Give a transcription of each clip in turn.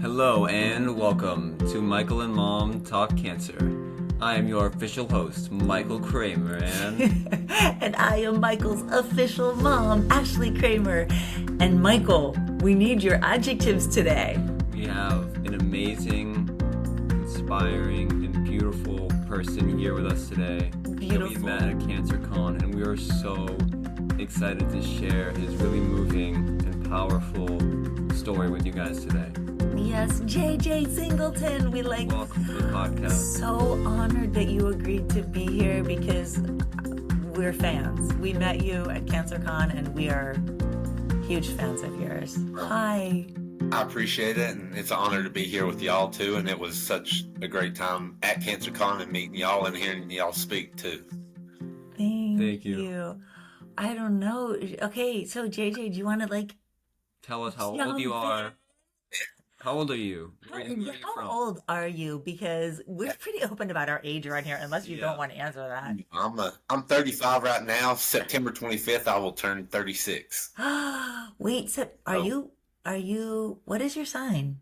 Hello and welcome to Michael and Mom Talk Cancer. I am your official host, Michael Kramer, and And I am Michael's official mom, Ashley Kramer. And Michael, we need your adjectives today. we have an amazing, inspiring, and beautiful person here with us today. That we Beautiful. met at CancerCon, and we are so excited to share his really moving and powerful story with you guys today. Yes, JJ Singleton. Welcome to the podcast. So honored that you agreed to be here because we're fans. We met you at CancerCon and we are huge fans of yours. Hi. I appreciate it, and it's an honor to be here with y'all too. And it was such a great time at CancerCon and meeting y'all and hearing y'all speak too. Thank you. you. I don't know. Okay, so JJ, do you want to Tell us how young old you are. fan- How old are you? Where are you How from? old are you? Because we're pretty open about our age around here, unless you Yeah. don't want to answer that. I'm 35 right now. September 25th, I will turn 36. Wait, so Oh. are you, what is your sign?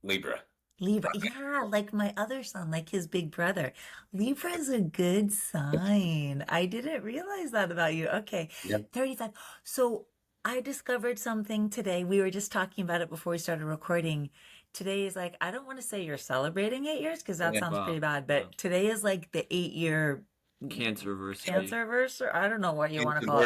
Libra. Libra. Yeah, like my other son, like his big brother. Libra is a good sign. I didn't realize that about you. Okay, Yep. 35. So I discovered something today. We were just talking about it before we started recording. Today is like, I don't want to say you're celebrating 8 years because that Yeah. sounds Wow. pretty bad, but Wow. today is like the 8 year Cancerversary. cancerversary. I don't know what you want to call it.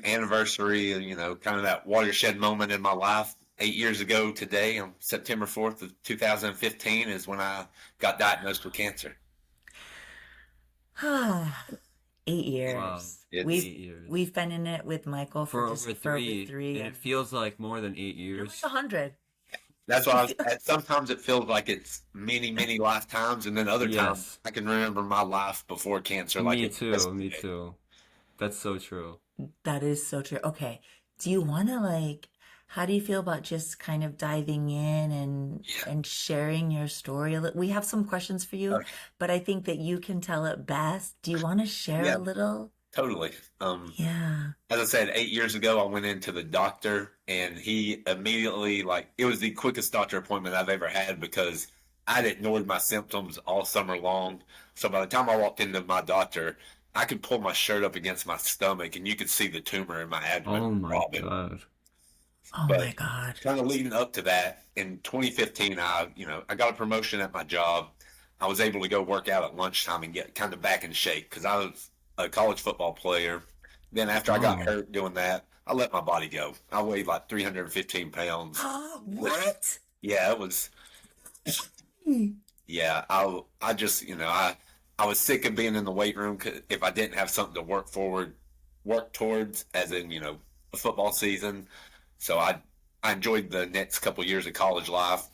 Anniversary, kind of that watershed moment in my life. 8 years ago today, on September 4th of 2015, is when I got diagnosed with cancer. 8 years. Wow. It's- We've 8 years. we've been in it with Michael For just over for over three, three. and it feels like more than 8 Like years. 100. That's why sometimes it feels like it's many, many lifetimes, and then other times Yes. I can remember my life before cancer. Like Me it's too, me yesterday. too. That's so true. That is so true. Okay. Do you want to how do you feel about just kind of diving in Yeah. and sharing your story? We have some questions for you, Okay. but I think that you can tell it best. Do you want to share Yeah. a little? Totally. Yeah. As I said, 8 years ago, I went into the doctor, and he immediately, it was the quickest doctor appointment I've ever had because I'd ignored my symptoms all summer long. So by the time I walked into my doctor, I could pull my shirt up against my stomach, and you could see the tumor in my abdomen Oh my throbbing. God. Oh But my God. kind of leading up to that, in 2015, I got a promotion at my job. I was able to go work out at lunchtime and get kind of back in shape because I was a college football player. Then after I got Oh. hurt doing that, I let my body go. I weighed like 315 pounds. What? Yeah, it was. Yeah, I just, I was sick of being in the weight room 'cause if I didn't have something to work towards, as in, a football season. So I enjoyed the next couple years of college life,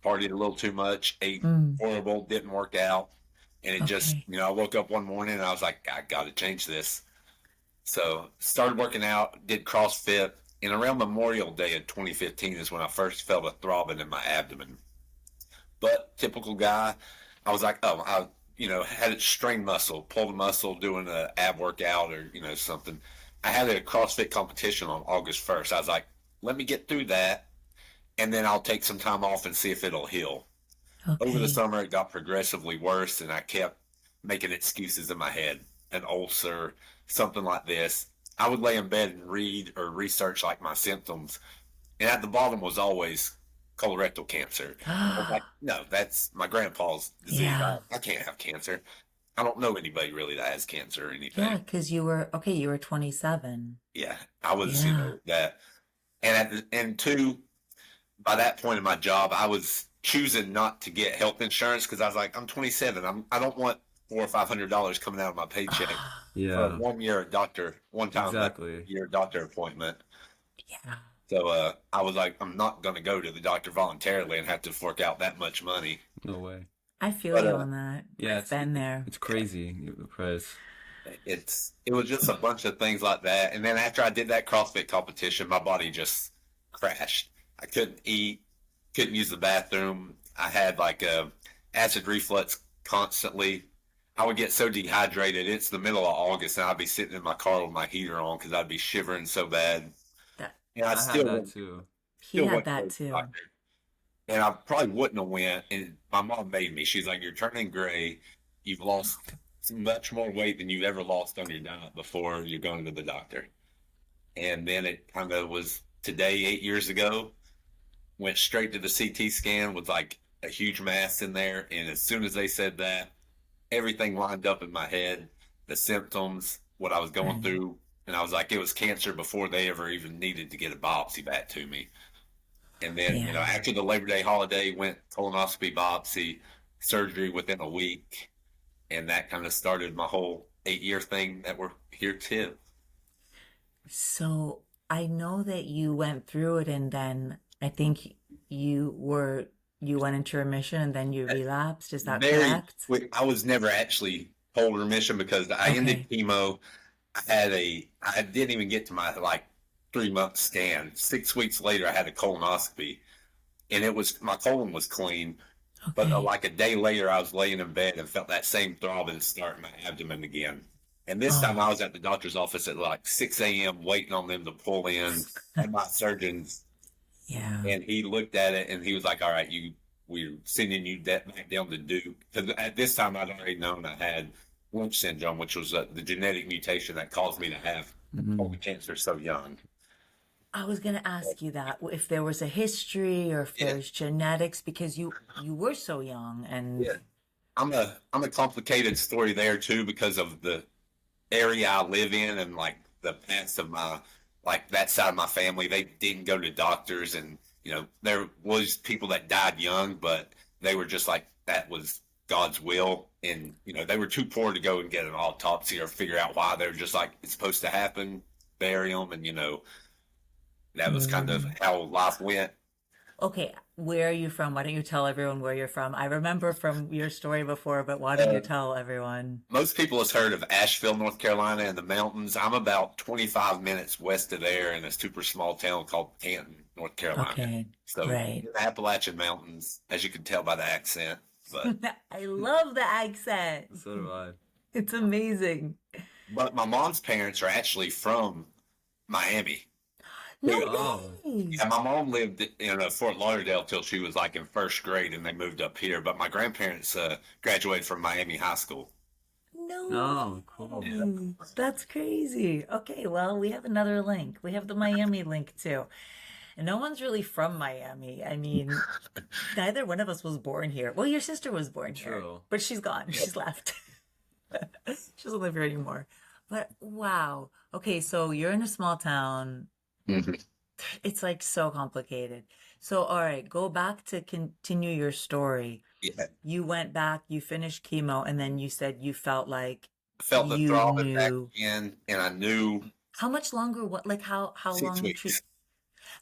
partied a little too much, ate Mm, horrible, didn't work out. And it just, okay. I woke up one morning and I was like, I got to change this. So started working out, did CrossFit, and around Memorial Day of 2015 is when I first felt a throbbing in my abdomen. But typical guy, I was like, oh, had a strained muscle, pulled a muscle doing an ab workout or, something. I had a CrossFit competition on August 1st. I was like, let me get through that, and then I'll take some time off and see if it'll heal. Over the Okay. summer, it got progressively worse, and I kept making excuses in my head. An ulcer, something like this. I would lay in bed and read or research like my symptoms, and at the bottom was always colorectal cancer. I was like, no, that's my grandpa's disease. Yeah. I can't have cancer. I don't know anybody really that has cancer or Yeah, anything. because you were 27. Yeah, I was, Yeah. that. And two, by that point in my job, I was choosing not to get health insurance because I was like, I'm 27. I don't want $400 or $500 coming out of my paycheck for Yeah, one time exactly. year doctor appointment. Yeah. So I was like, I'm not going to go to the doctor voluntarily and have to fork out that much money. No way. I feel But you on that. Yeah, I've been there. it's crazy, the price. it was just a bunch of things like that. And then after I did that CrossFit competition, my body just crashed. I couldn't eat, couldn't use the bathroom. I had like a acid reflux constantly. I would get so dehydrated. It's the middle of August, and I'd be sitting in my car with my heater on because I'd be shivering so bad. That And I had that too. he still had went to that the too. doctor. and I probably wouldn't have went. And my mom made me. She's like, "You're turning gray. You've lost much more weight than you've ever lost on your diet before you're going to the doctor." And then it kind of was today, 8 years ago. Went straight to the CT scan with like a huge mass in there, and as soon as they said that, everything lined up in my head, the symptoms, what I was going Right. through, and I was like, it was cancer before they ever even needed to get a biopsy back to me. And then, Yeah. after the Labor Day holiday, went colonoscopy, biopsy, surgery within a week, and that kind of started my whole 8 year thing that we're here to. So I know that you went through it and then I think you went into remission and then you relapsed. Is that Very correct? quick. I was never actually told remission because I ended Okay. chemo. I didn't even get to my like 3 month scan. 6 weeks later, I had a colonoscopy, and my colon was clean. But Okay. like a day later, I was laying in bed and felt that same throbbing start in my abdomen again. And this time, I Oh. was at the doctor's office at like 6 a.m. waiting on them to pull in. And my surgeons, Yeah. and he looked at it and he was like, "All right, we're sending you back down to Duke." Because at this time, I'd already known I had Lynch syndrome, which was the genetic mutation that caused me to have colon Mhm. cancer so young. I was gonna ask you that if there was a history or if Yeah, there's genetics because you were so young and yeah. I'm a complicated story there too because of the area I live in and like the past of my like that side of my family. They didn't go to doctors, and there was people that died young, but they were just like that was God's will, and they were too poor to go and get an autopsy or figure out why. They were just like it's supposed to happen, bury them, and that was kind of Mm. how life went. Okay, where are you from? Why don't you tell everyone where you're from? I remember from your story before, but why don't you Uh, tell everyone? Most people have heard of Asheville, North Carolina, and the mountains. I'm about 25 minutes west of there in a super small town called Canton, North Carolina. Okay, So right. in the Appalachian Mountains, as you can tell by the accent. But I love the accent. So do I. It's amazing. my mom's parents are actually from Miami. No Oh, way. Yeah, my mom lived in Fort Lauderdale till she was like in first grade, and they moved up here. But my grandparents graduated from Miami High School. No no, cool. Yeah. way. That's crazy. Okay, well, we have another link. We have the Miami link too. And no one's really from Miami. I mean, neither one of us was born here. Well, your sister was born here, True. but she's gone. She's left. She doesn't live here anymore. But wow. Okay, so you're in a small town. Mhm. It's like so complicated. So, all right, go back to continue your story. Yeah. You went back, you finished chemo, and then you said you felt like Felt the you throbbing back knew again, and I knew how much longer, what, like how 6 weeks.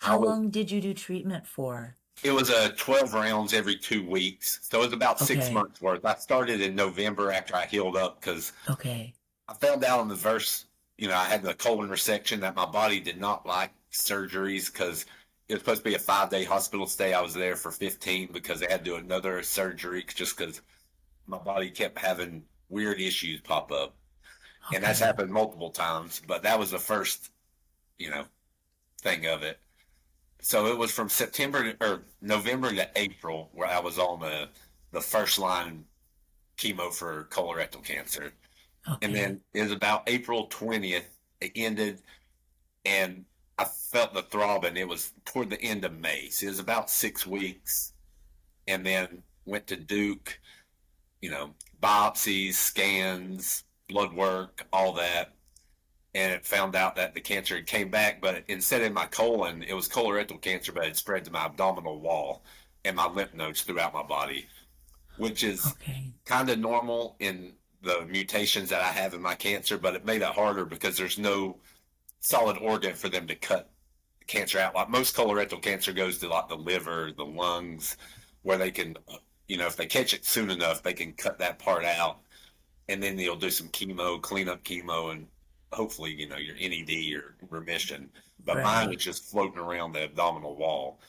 I how was. long did you do treatment for? It was 12 rounds every 2 weeks, so it was about six Okay, months worth. I started in November after I healed up because okay, I found out in the verse, I had the colon resection that my body did not like surgeries because it was supposed to be a 5 day hospital stay. I was there for 15 because they had to do another surgery just because my body kept having weird issues pop up, and that's okay, happened multiple times. But that was the first, you know, thing of it. So it was from September or November to April where I was on the first line chemo for colorectal cancer. And okay, then it was about April 20th, it ended, and I felt the throbbing. It was toward the end of May. So it was about 6 weeks. And then went to Duke, you know, biopsies, scans, blood work, all that. And it found out that the cancer had came back, but instead of my colon, it was colorectal cancer, but it spread to my abdominal wall and my lymph nodes throughout my body, which is okay. kind of normal in the mutations that I have in my cancer, but it made it harder because there's no solid organ for them to cut the cancer out. Like most colorectal cancer goes to like the liver, the lungs, where they can, if they catch it soon enough, they can cut that part out, and then they'll do some chemo, clean up chemo, and hopefully, your NED or remission. But mine Right. is just floating around the abdominal wall,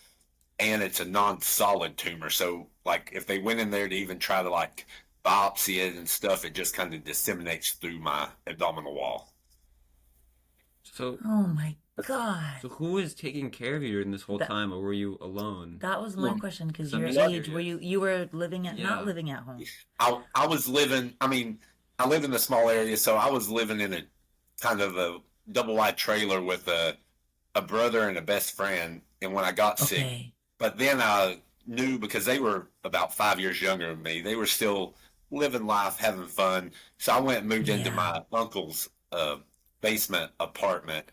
and it's a non-solid tumor. So, like, if they went in there to even try to like biopsy it and stuff, it just kind of disseminates through my abdominal wall. So, Oh my God. so who was taking care of you during this whole That time, or were you alone? that was my Well, question because So I'm your just what age, were curious. you were living at not Yeah. living at home? I was living. I mean, I live in a small area, so I was living in a kind of a double wide trailer with a brother and a best friend. And when I got sick, Okay. but then I knew because they were about 5 years younger than me, they were still living life, having fun. So I went and moved into Yeah. my uncle's basement apartment,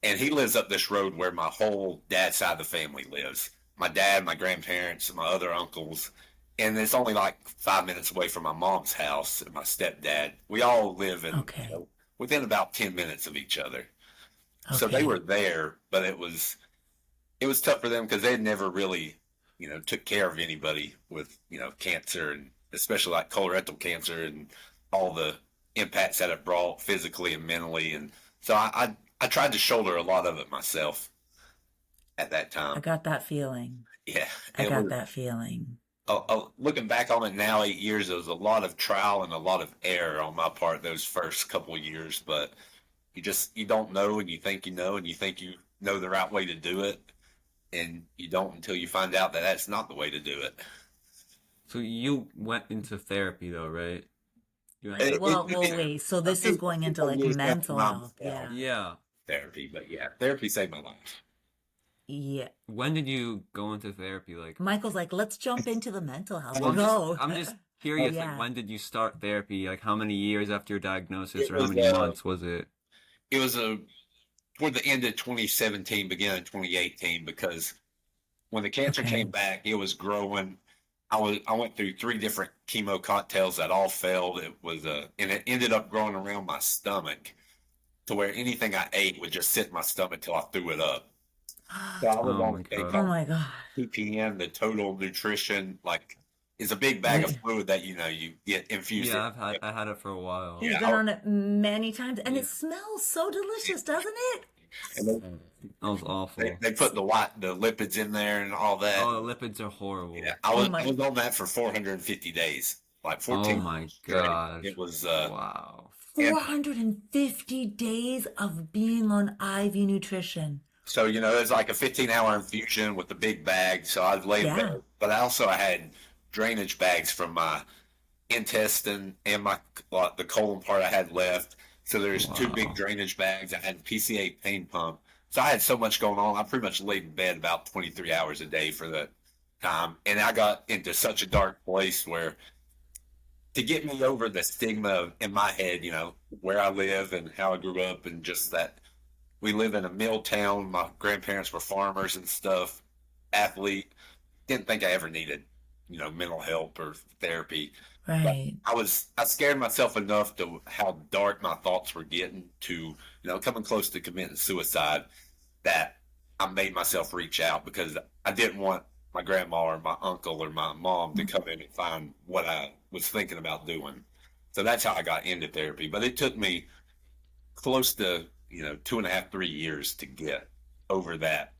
and he lives up this road where my whole dad's side of the family lives. My dad, my grandparents, and my other uncles, and it's only like 5 minutes away from my mom's house and my stepdad. We all live in Okay. within about 10 minutes of each other. So they were Okay. there, but it was tough for them because they had never really, took care of anybody with cancer, and especially like colorectal cancer and all the impacts that it brought physically and mentally. And so I tried to shoulder a lot of it myself at that I time. got that feeling. Yeah, I it got was. that feeling. Looking back on it now, 8 years, there was a lot of trial and a lot of error on my part those first couple of years. But you don't know, and you think you know, and you think you know the right way to do it, and you don't until you find out that that's not the way to do it. So you went into therapy though, right? You went It, to, it, Well, it, wait. So a this is few, going into few like years after mental my health. Yeah. yeah. therapy, but yeah, therapy saved my life. Yeah. When did you go into therapy? Like, Michael's like, let's jump into the mental health. well, Go. I'm just curious. Like, Yeah. when did you start therapy? Like, how many years after your diagnosis, It or how was many months was it? it was toward the end of 2017, beginning of 2018, because when the cancer Okay. came back, it was growing. I went through 3 different chemo cocktails that all failed. It was and it ended up growing around my stomach to where anything I ate would just sit in my stomach till I threw it up. So I was Oh on my a thing God. Oh called my God. TPN, the total nutrition, like is a big bag of Wait. fluid that you get infused Yeah, in. I had it for a while. He's Yeah, been on it many times and Yeah. it smells so delicious, doesn't it? and That was awful. they put the lipids in there and all that. Oh, the lipids are horrible. Yeah, Oh I my, was on that for 450 days, like Oh 14 my straight. gosh. It was Wow. and 450 days of being on IV nutrition. so it's like a 15-hour infusion with the big bag. So I was laid in Yeah. bed, but I had drainage bags from my intestine and my the colon part I had left. So there's 2 big Wow. drainage bags. I had PCA pain pump. So I had so much going on. I pretty much laid in bed about 23 hours a day for that time, and I got into such a dark place where to get me over the stigma in my head, where I live and how I grew up, and just that we live in a mill town. My grandparents were farmers and stuff, athlete. Didn't think I ever needed, mental help or therapy. But Right. I scared myself enough to how dark my thoughts were getting to, coming close to committing suicide, that I made myself reach out because I didn't want my grandma or my uncle or my mom to come in and find what I was thinking about doing. So that's how I got into therapy. But it took me close to, 2.5, 3 years to get over that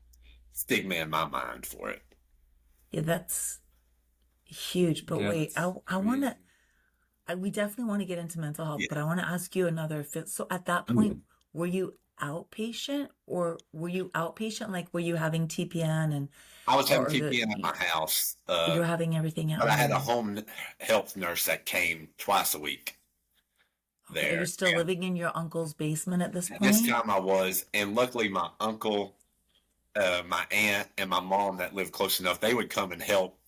stigma in my mind for it. Yeah, that's huge. But Yeah, wait, that's I want crazy. to, we definitely want to get into mental health, Yeah. but I want to ask you another fit. So at that point, were you outpatient or were you outpatient? Like, were you having TPN and, I was having or the, TPN at my house, you were having everything at but I had a home? home health nurse that came twice a week Okay, are you there. still living in your uncle's basement at this At this point? time I was, and luckily my uncle, my aunt, and my mom that lived close enough, they would come and help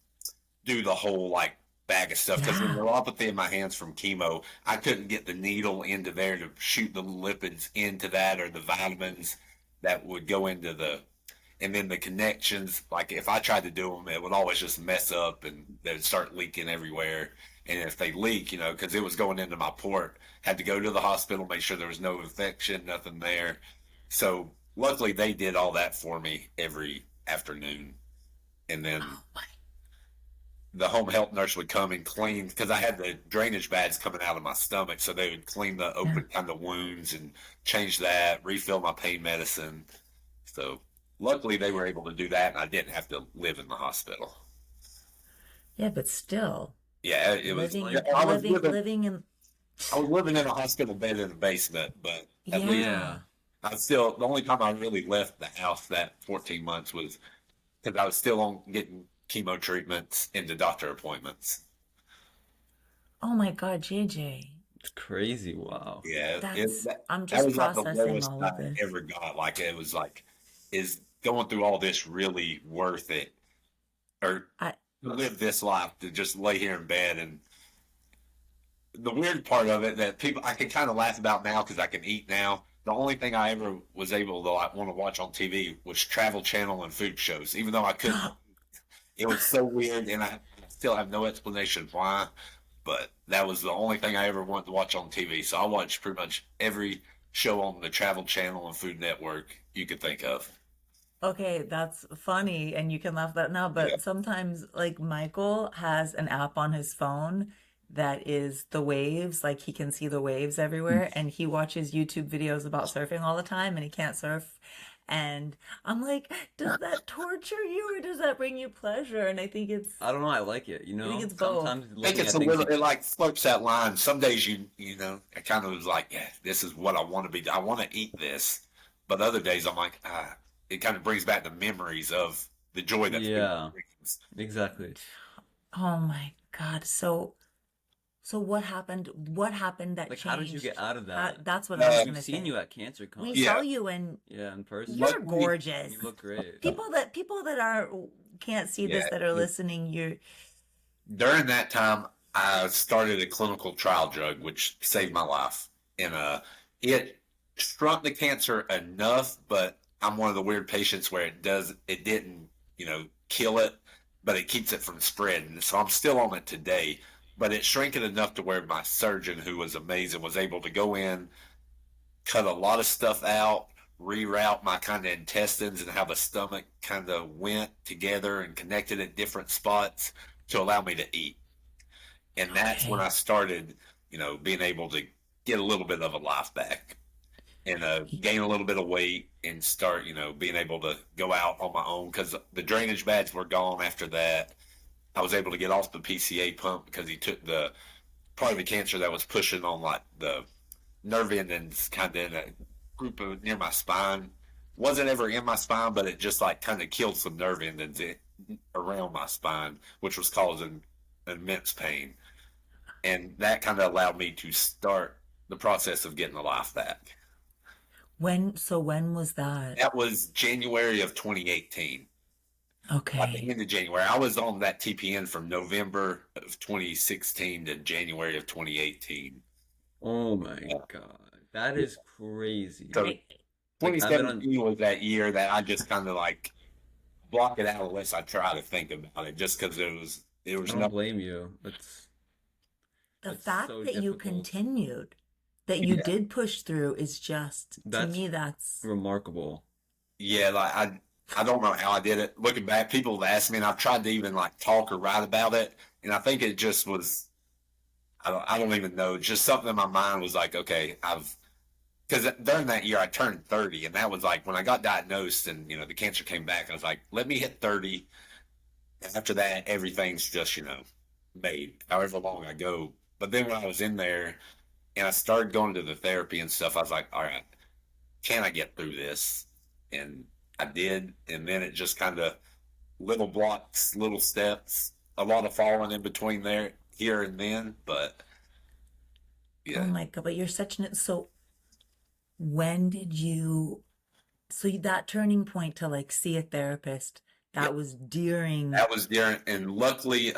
do the whole like bag of stuff because the Yeah. neuropathy in my hands from chemo, I couldn't get the needle into there to shoot the lipids into that or the vitamins that would go into and then the connections. Like if I tried to do them, it would always just mess up and they'd start leaking everywhere. And if they leak, because it was going into my port, had to go to the hospital, make sure there was no infection, nothing there. So luckily they did all that for me every afternoon. And then Oh my. the home health nurse would come and clean because I had the drainage bags coming out of my stomach. So they would clean the Yeah. open kind of wounds and change that, refill my pain medicine. So luckily they were able to do that and I didn't have to live in the hospital. Yeah, but still, Yeah, it was. living, Yeah, I was living, living. living in, I was living in a hospital bed in the basement, but at least yeah. Yeah. I still, the only time I really left the house that 14 months was because I was still on getting chemo treatments and the doctor appointments. Oh my God, JJ. It's crazy. Wow. Yeah, That's, I'm that just was like the processing lowest all I of this. ever got. Like it was like, is going through all this really worth it, or I, to live this life to just lay here in bed? And the weird part of it that people I can kind of laugh about now because I can eat now. The only thing I ever was able to like, want to watch on TV was Travel Channel and food shows, even though I couldn't. It was so weird, and I still have no explanation why. But that was the only thing I ever wanted to watch on TV. So I watched pretty much every show on the Travel Channel and Food Network you could think of. okay, that's funny, and you can laugh at that now, Yeah. but sometimes, like, Michael has an app on his phone that is the waves, like, he can see the waves everywhere, and he watches YouTube videos about surfing all the time, and he can't surf. And I'm like, does that torture you or does that bring you pleasure? And I don't know. I like it. I think it's both. Sometimes I think looking it's at a things. little, it like floats that line. Some days you know, I kind of was like, yeah, this is what I want to be. I want to eat this. But other days I'm like, it kind of brings back the memories of the joy that food Yeah, brings. exactly. Oh my God. So what happened? What happened that Like, how did you get changed? out of that? That's what I was We've gonna seen say. you at CancerCon. We Yeah. saw you and Yeah, in person. you're Luckily, gorgeous. You look great. People that are can't see this yeah. that are listening, you're During that time, I started a clinical trial drug, which saved my life. And it shrunk the cancer enough, but I'm one of the weird patients where it didn't, kill it, but it keeps it from spreading. So I'm still on it today, but it shrank it enough to where my surgeon, who was amazing, was able to go in, cut a lot of stuff out, reroute my kind of intestines and how the stomach kind of went together and connected at different spots to allow me to eat. And that's when I okay. started, being able to get a little bit of a life back and gain a little bit of weight and start, being able to go out on my own because the drainage bags were gone after that. I was able to get off the PCA pump because he took the part of the cancer that was pushing on like the nerve endings kind of in a group of near my spine. Wasn't ever in my spine, but it just like kind of killed some nerve endings around my spine, which was causing immense pain. And that kind of allowed me to start the process of getting the life back. When was that? That was January of 2018. At the Okay. end of January, I was on that TPN from November of 2016 to January of 2018. Oh my Yeah. God, that is crazy. So I, 2017 was that year that I just kind of like block it out unless I try to think about it, just because it I was don't nothing. blame you. the That's fact so that you difficult. continued, that you Yeah, did push through is just to That's me that's remarkable. yeah. Like I don't know how I did it. Looking back, people have asked me, and I've tried to even like talk or write about it, and I think it just was. I don't even know. Just something in my mind was like, okay, because during that year I turned 30, and that was like when I got diagnosed, and the cancer came back. I was like, let me hit 30. After that, everything's just made however long I go. But then when I was in there and I started going to the therapy and stuff, I was like, all right, can I get through this? And I did. And then it just kind of little blocks, little steps, a lot of falling in between there, here and then. But oh yeah, my God, but you're such an so when did you so that turning point to like see a therapist, yeah, that was during that was different. And luckily,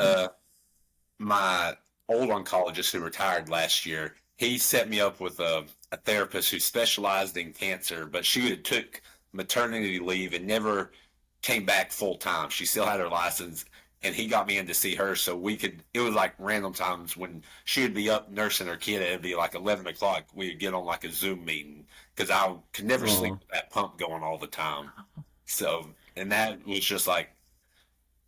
my old oncologist who retired last year, he set me up with a therapist who specialized in cancer, but she had took maternity leave and never came back full time. She still had her license, and he got me in to see her so we could. It was like random times when she would be up nursing her kid. It'd be like 11 o'clock. We'd get on like a Zoom meeting because I could never sleep Oh, with that pump going all the time. So, and that was just like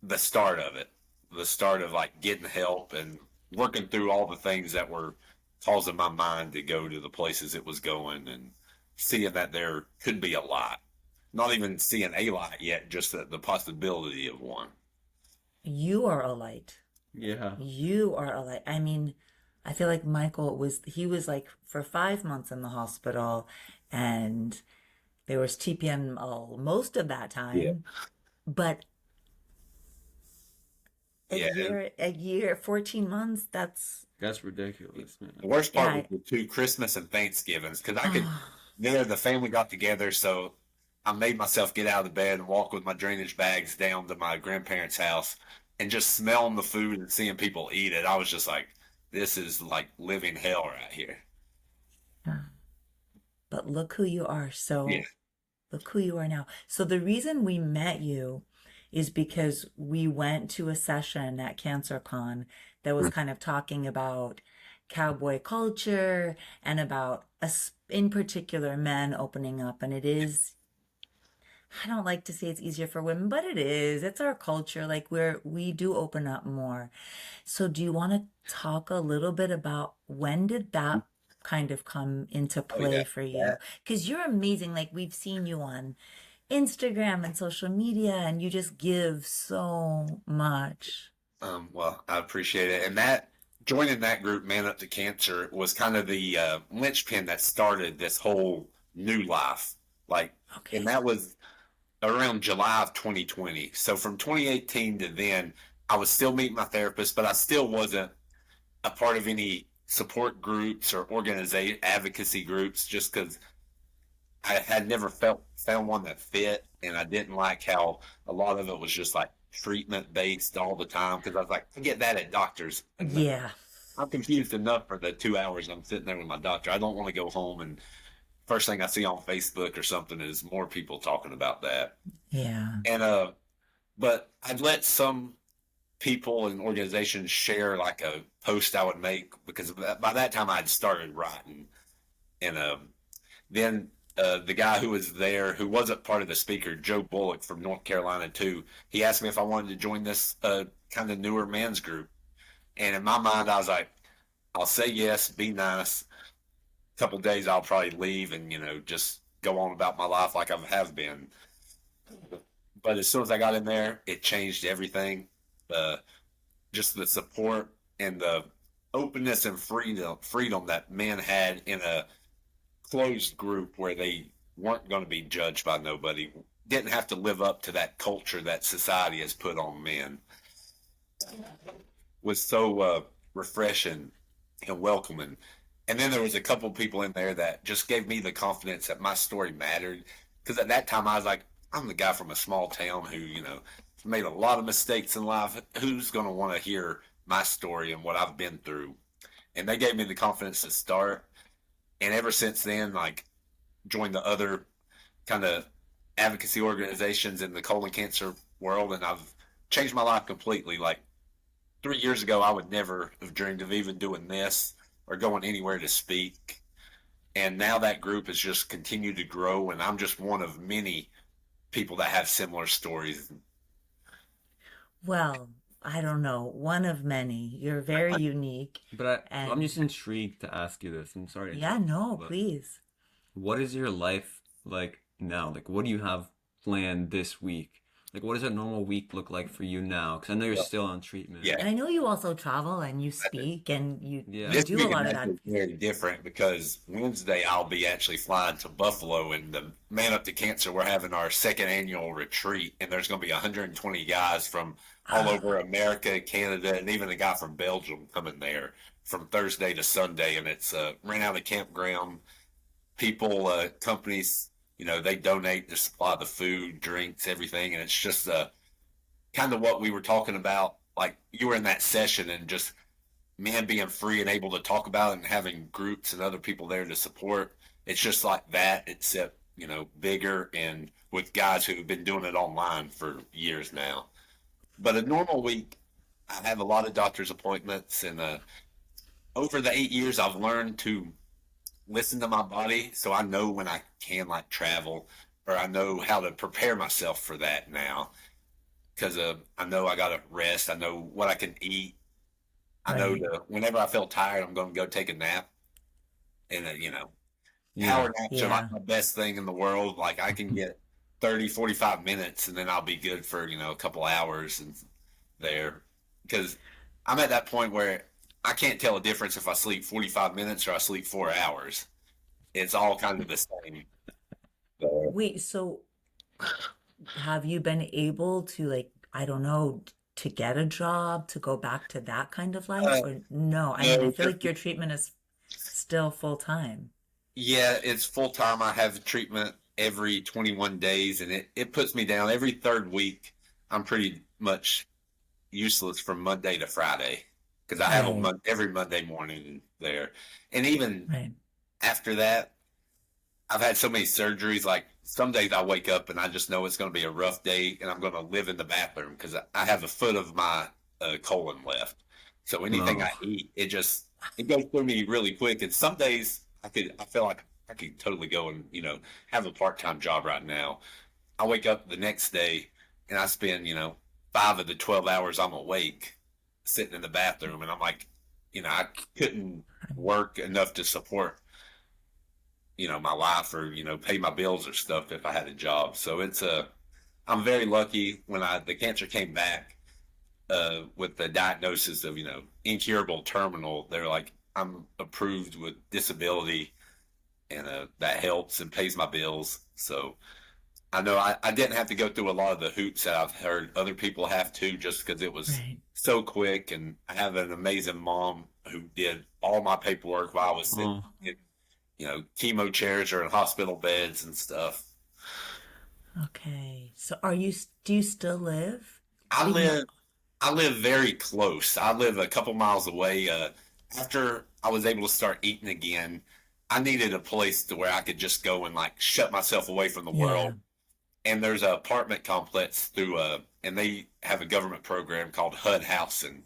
the start of it, the start of like getting help and working through all the things that were causing my mind to go to the places it was going and seeing that there could be a lot. Not even seeing a lot yet, just the possibility of one. you are a light. yeah. You are a light. I mean, I feel like Michael was he was like for 5 months in the hospital and There was TPN most of that Yeah. time, but Yeah. a year, 14 months, That's ridiculous, man. The worst part was yeah. the two Christmas and Thanksgivings because I could, Oh, there the family got together, so I made myself get out of the bed and walk with my drainage bags down to my grandparents' house and just smelling the food and seeing people eat it. I was just like, this is like living hell right here. but look who you are. Yeah. So look who you are now. So the reason we met you is because we went to a session at CancerCon that was kind of talking about cowboy culture and about us, in particular, men opening up. And it is, I don't like to say it's easier for women, but it is. It's our culture. Like we do open up more. So do you want to talk a little bit about when did that kind of come into Oh, yeah. play for you? Because you're amazing. Like we've seen you on Instagram and social media, and you just give so much. Well, I appreciate it. And that joining that group, Man Up to Cancer, was kind of the linchpin that started this whole new life. Like, and Okay. that was around July of 2020. So from 2018 to then, I was still meeting my therapist, but I still wasn't a part of any support groups or organization advocacy groups just because I had never found one that fit, and I didn't like how a lot of it was just like treatment based all the time. Because I was like, I get that at doctors. Yeah. I'm confused enough for the 2 hours I'm sitting there with my doctor. I don't want to go home and first thing I see on Facebook or something is more people talking about that. Yeah. And but I'd let some people and organizations share like a post I would make because by that time I'd started writing, and then the guy who was there, who wasn't part of the speaker, Joe Bullock from North Carolina too, he asked me if I wanted to join this kind of newer man's group. And in my mind, I was like, I'll say yes, be nice. A couple of days, I'll probably leave and, just go on about my life like I have been. But as soon as I got in there, it changed everything. Uh, just the support and the openness and freedom that men had in a closed group where they weren't going to be judged by nobody, didn't have to live up to that culture that society has put on men, was so refreshing and welcoming. And then there was a couple people in there that just gave me the confidence that my story mattered. Because at that time I was like, I'm the guy from a small town who, made a lot of mistakes in life. Who's going to want to hear my story and what I've been through? And they gave me the confidence to start. And ever since then, like, joined the other kind of advocacy organizations in the colon cancer world, and I've changed my life completely. Like 3 years ago, I would never have dreamed of even doing this or going anywhere to speak. And now that group has just continued to grow, and I'm just one of many people that have similar stories. Well, I don't know. One of many. You're very unique. I'm And just intrigued to ask you this. I'm sorry to yeah, interrupt, no, but please. what is your life like now? Like, what do you have planned this week? Like, what does a normal week look like for you now? Because I know you're still on treatment. Yeah. And I know you also travel and you speak and you Yeah. This do a week is lot of that. actually very different because Wednesday I'll be actually flying to Buffalo, and the Man Up to Cancer, we're having our second annual retreat, and there's going to be 120 guys from all over America, Canada, and even a guy from Belgium coming there from Thursday to Sunday, and it's rent out a campground. People, companies, they donate to supply the food, drinks, everything, and it's just kind of what we were talking about. Like you were in that session, and just men being free and able to talk about it and having groups and other people there to support. It's just like that, except, bigger and with guys who have been doing it online for years now. But a normal week, I have a lot of doctor's appointments, and over the 8 years, I've learned to listen to my body so I know when I can like travel, or I know how to prepare myself for that now because I know I got to rest. I know what I can eat. I know Right. whenever I feel tired, I'm going to go take a nap. And, Yeah. power naps are Yeah. like the best thing in the world. Like I can get 30, 45 minutes and then I'll be good for, a couple hours and there. Because I'm at that point where I can't tell a difference if I sleep 45 minutes or I sleep 4 hours. It's all kind of the same. So, Wait, so have you been able to, like, I don't know, to get a job, to go back to that kind of life, uh, or no? I mean, I no, feel like your treatment is still full time. yeah, it's full time. I have treatment every 21 days, and it puts me down every third week. I'm pretty much useless from Monday to Friday because I have Right, every Monday morning there. And even right. after that, I've had so many surgeries. Like some days I wake up and I just know it's going to be a rough day and I'm going to live in the bathroom because I have a foot of my colon left. So anything I Oh, eat, it goes through me really quick. And some days I feel like I could totally go and, have a part-time job right now. I wake up the next day and I spend, 5 of the 12 hours I'm awake sitting in the bathroom. And I'm like, I couldn't work enough to support, my life or, pay my bills or stuff if I had a job. So I'm very lucky when the cancer came back, with the diagnosis of, incurable terminal. They're like, I'm approved with disability and, that helps and pays my bills. So, I know I didn't have to go through a lot of the hoops that I've heard other people have to just because it was Right. so quick. And I have an amazing mom who did all my paperwork while I was sitting oh, in, chemo chairs or in hospital beds and stuff. Okay. So do you still live? I Even though, live I live very close. I live a couple miles away. After I was able to start eating again, I needed a place to where I could just go and like shut myself away from the yeah. world. And there's an apartment complex and they have a government program called HUD housing.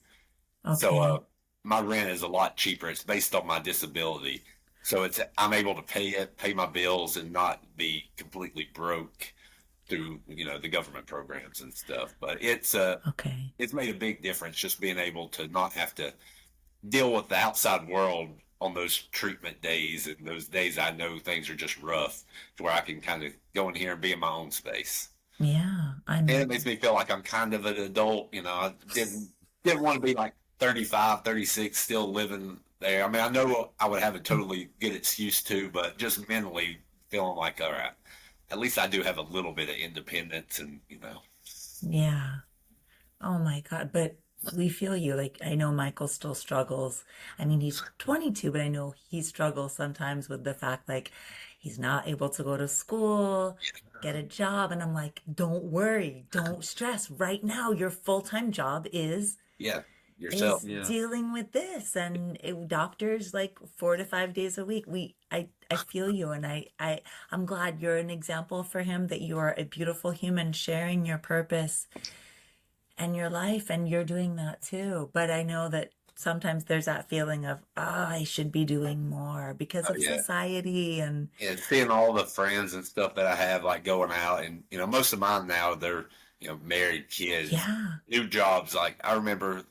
So Okay. my rent is a lot cheaper. It's based on my disability, so I'm able to pay my bills, and not be completely broke through the government programs and stuff. But Okay. it's made a big difference just being able to not have to deal with the outside world on those treatment days and those days I know things are just rough, to where I can kind of go in here and be in my own space. Yeah. And it makes me feel like I'm kind of an adult. I didn't want to be like 35, 36, still living there. I mean, I know I would have a totally good excuse to, but just mentally feeling like, all right, at least I do have a little bit of independence, and Yeah. Oh my God. But we feel you. Like, I know Michael still struggles. I mean, he's 22, but I know he struggles sometimes with the fact, like, he's not able to go to school, get a job. And I'm like, don't worry, don't stress. Right now, your full-time job yeah, yourself. is yeah. dealing with this, and doctors like 4 to 5 days a week. I feel you, and I'm glad you're an example for him, that you are a beautiful human sharing your purpose and your life, and you're doing that too. But I know that sometimes there's that feeling of, I should be doing more because Oh of yeah. society. And And seeing all the friends and stuff that I have, like going out, and most of mine now, they're married, kids, yeah, new jobs. Like I remember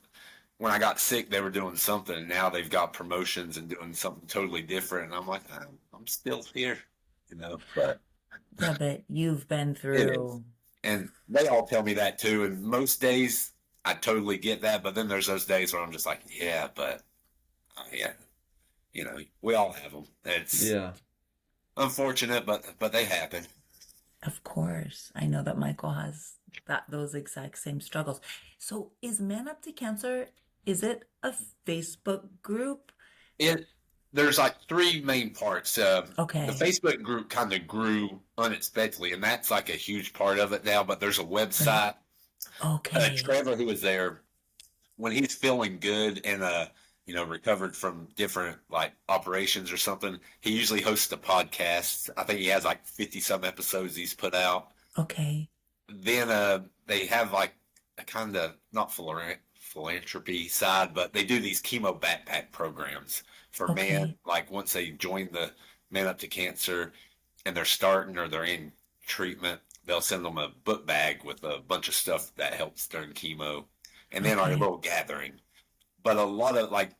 when I got sick, they were doing something, and now they've got promotions and doing something totally different. And I'm like, I'm still here, But yeah, but you've been it is, through. and they all tell me that too. And most days, I totally get that. But then there's those days where I'm just like, yeah, but yeah, we all have them. It's Yeah. unfortunate, but they happen. Of course, I know that Michael has those exact same struggles. So is Man Up to Cancer, is it a Facebook group? It There's like three main parts. The Okay, Facebook group kind of grew unexpectedly, and that's like a huge part of it now. But there's a right. website. Okay, Trevor, who was there, when he's feeling good and recovered from different like operations or something, he usually hosts a podcast. I think he has like 50 some episodes he's put out. okay, Then they have like a kind of not philanthropy side, but they do these chemo backpack programs for men. okay, Like once they join the Man Up to Cancer and they're starting or they're in treatment, they'll send them a book bag with a bunch of stuff that helps during chemo, and then our okay, little gathering. But a lot of like,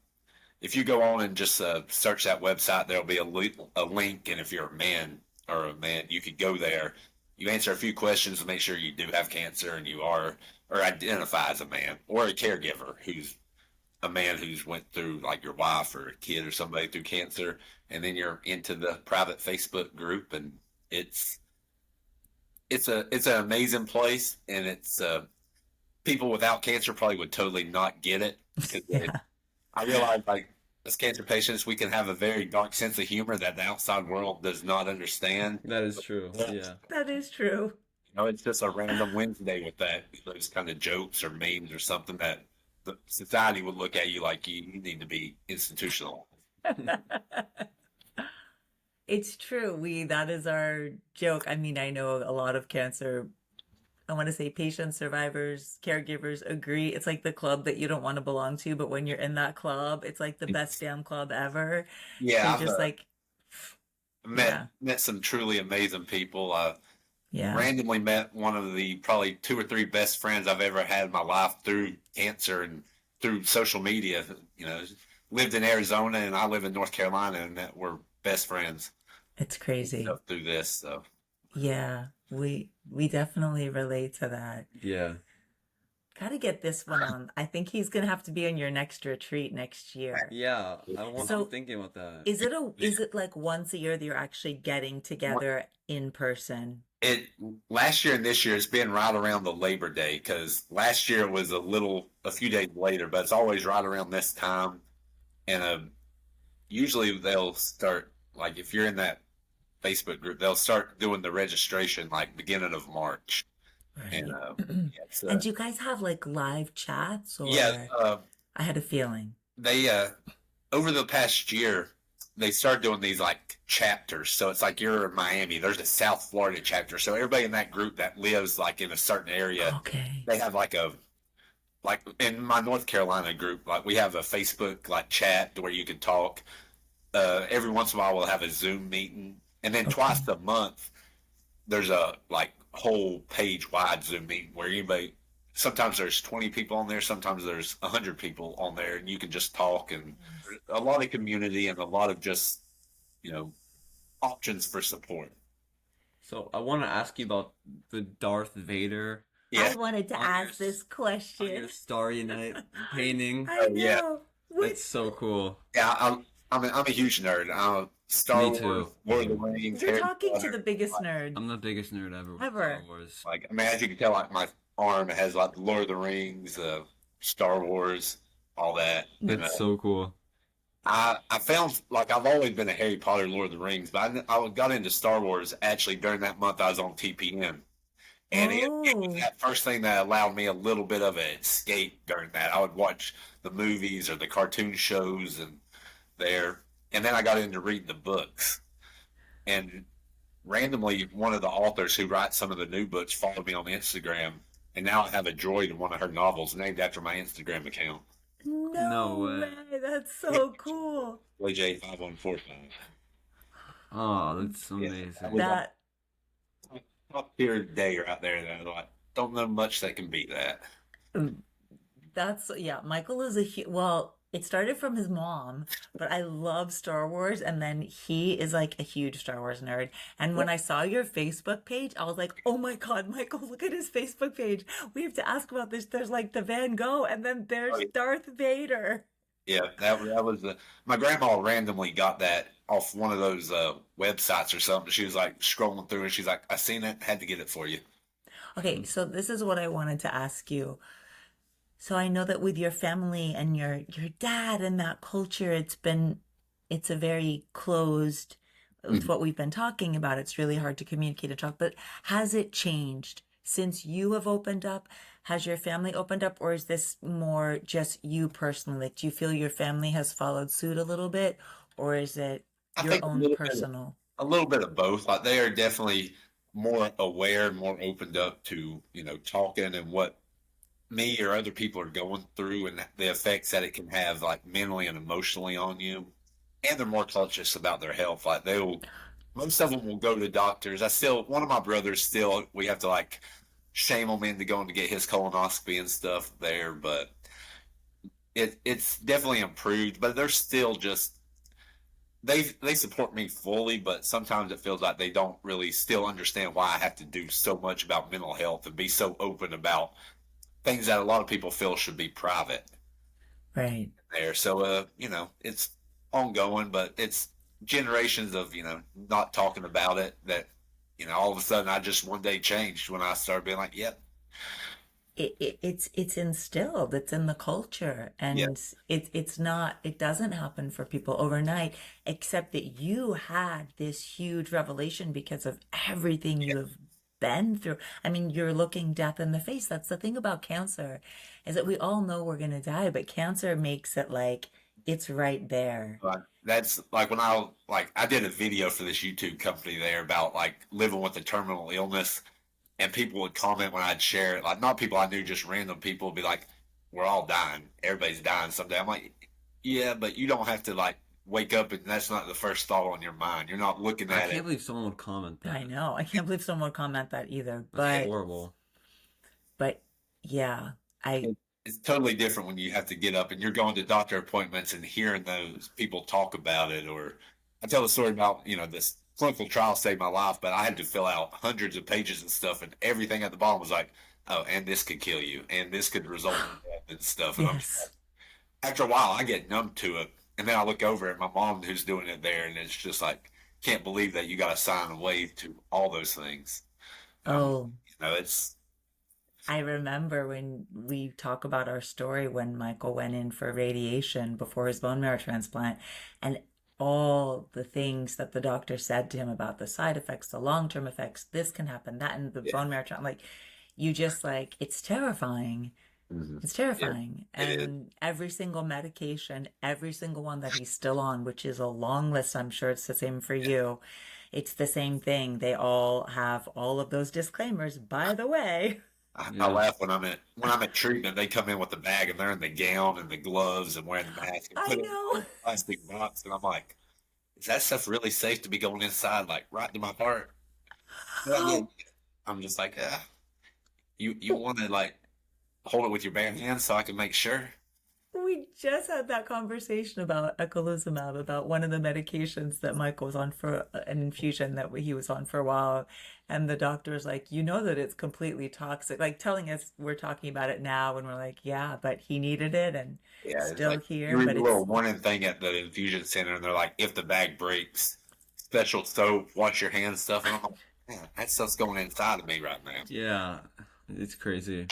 if you go on and just search that website, there'll be a link, and if you're a man, you could go there. You answer a few questions to make sure you do have cancer and you are or identify as a man or a caregiver who's a man who's went through like your wife or a kid or somebody through cancer, and then you're into the private Facebook group, and it's it's an amazing place, and it's people without cancer probably would totally not get it because Yeah, I realize like as cancer patients we can have a very dark sense of humor that the outside world does not understand. That is true. You Yeah. that is true. know, it's just a random Wednesday with that those kind of jokes or memes or something that the society would look at you like you need to be institutional. It's true. That is our joke. I mean, I know a lot of cancer, I want to say patients, survivors, caregivers agree. It's like the club that you don't want to belong to, but when you're in that club, it's like the best damn club ever. You're Yeah, I've just like, met yeah, some truly amazing people. yeah. Randomly met one of the probably two or three best friends I've ever had in my life through cancer and through social media. You know, lived in Arizona and I live in North Carolina, and that we're best friends It's crazy. through this. So Yeah, we definitely relate to that. Yeah. Gotta get this one on. I think he's gonna have to be on your next retreat next year. Yeah. I'm So thinking about that. is it like once a year that you're actually getting together in person? it last year and this year it's been right around the Labor Day because last year it was a few days later, but it's always right around this time. And usually they'll start like if you're in that Facebook group, they'll start doing the registration like beginning of March. And Right. yeah, And do you guys have like live chats yeah, or I had a feeling. they over the past year they started doing these like chapters. So it's like you're in Miami, there's a South Florida chapter. So everybody in that group that lives like in a certain area, Okay. they have like in my North Carolina group, like we have a Facebook like chat where you can talk. Every once in a while we'll have a Zoom meeting, and then Okay. twice a month there's a like whole page wide Zoom meeting where anybody. Sometimes there's 20 people on there, sometimes there's 100 people on there, and you can just talk and a lot of community and a lot of just you know options for support. So I want to ask you about the Darth Vader I Yeah, wanted to on your ask this on your question. Starry Night painting. I yeah, know. That's so cool. yeah. I'm a huge nerd. Star Me Wars, too. Lord of the Rings, You're Harry talking to Potter. the biggest nerd I'm the biggest nerd ever with Star ever. Wars. Like, I mean, as you can tell, like my arm has like Lord of the Rings, Star Wars, all that. And That's so cool. I found like I've always been a Harry Potter, Lord of the Rings, but I got into Star Wars actually during that month I was on TPM. And it was Oh, that first thing that allowed me a little bit of an escape during that. I would watch the movies or the cartoon shows and there. And then I got into reading the books. And randomly, one of the authors who writes some of the new books followed me on Instagram. And now I have a droid in one of her novels named after my Instagram account. No no way. way. That's so cool. J5145. Oh, that's Yeah, amazing. that was That top tier day right there. That I like, don't know much that can beat that. That's yeah, Michael is well, it started from his mom, but I love Star Wars and then he is like a huge Star Wars nerd. And when I saw your Facebook page, I was like, "Oh my God, Michael, look at his Facebook page. We have to ask about this. There's like the Van Gogh and then Oh, there's yeah. Darth Vader." Yeah, that was my grandma randomly got that off one of those websites or something. She was like scrolling through and she's like, "I seen it, had to get it for you." Okay, so this is what I wanted to ask you. So I know that with your family and your dad and that culture, it's a very closed with Mhm. what we've been talking about. It's really hard to communicate and talk, but has it changed since you have opened up? Has your family opened up, or is this more just you personally? Like, do you feel your family has followed suit a little bit, or is it I your think own personal? a little bit of both. Like they are definitely more aware, more opened up to talking and what me or other people are going through and the effects that it can have like mentally and emotionally on you. And they're more conscious about their health. Like most of them will go to doctors. One of my brothers still, we have to like shame him into going to get his colonoscopy and stuff there, but it's definitely improved. But they're still just they support me fully, but sometimes it feels like they don't really still understand why I have to do so much about mental health and be so open about things that a lot of people feel should be private Right. there. So, it's ongoing, but it's generations of, not talking about it that all of a sudden I just one day changed when I started being like, yep, It's instilled, it's in the culture, yeah, and it's not, it doesn't happen for people overnight, except that you had this huge revelation because of everything yeah. you have been through. I mean, you're looking death in the face. That's the thing about cancer, is that we all know we're gonna die, but cancer makes it like it's right there. Like that's like when I did a video for this YouTube company there about like living with a terminal illness, and people would comment when I'd share it. Like not people I knew, just random people would be like, "We're all dying. Everybody's dying someday." I'm like, "Yeah, but you don't have to like wake up and that's not the first thought on your mind. You're not looking I at can't it." believe someone would comment I that. know. I can't believe someone would comment that either, That's And horrible. but yeah, I, it's totally different when you have to get up and you're going to doctor appointments and hearing those people talk about it. Or I tell the story about, this clinical trial saved my life, but I had to fill out hundreds of pages and stuff, and everything at the bottom was like, oh, and this could kill you, and this could result in death and stuff. And yes. after a while, I get numb to it. And then I look over at my mom who's doing it there, and it's just like, can't believe that you got to sign away to all those things. Oh, It's, I remember when we talk about our story when Michael went in for radiation before his bone marrow transplant, and all the things that the doctor said to him about the side effects, the long-term effects, this can happen, that, and the yeah, bone marrow transplant, like you just like, it's terrifying. mhm. It's Yeah, terrifying. it is. And every single medication, every single one that he's still on, which is a long list, I'm sure it's the same for you. It's the same thing. They all have all of those disclaimers. By the way, I Yeah. laugh when I'm at treatment. They come in with the bag and they're in the gown and the gloves and wearing the mask and I put it in know. a plastic box, and I'm like, is that stuff really safe to be going inside, like right to my heart? Well, yeah. I'm just like, you want to like hold it with your bare hands so I can make sure. We just had that conversation about eculizumab, about one of the medications that Michael was on for an infusion that he was on for a while. And the doctor was like, you know that it's completely toxic, like telling us we're talking about it now. And we're like, yeah, but he needed it and Yeah, it's still like you here. read But the little it's, warning thing at the infusion center, and they're like, if the bag breaks, special soap, wash your hands, stuff. And I'm like, man, that stuff's going inside of me right now. Yeah. It's crazy.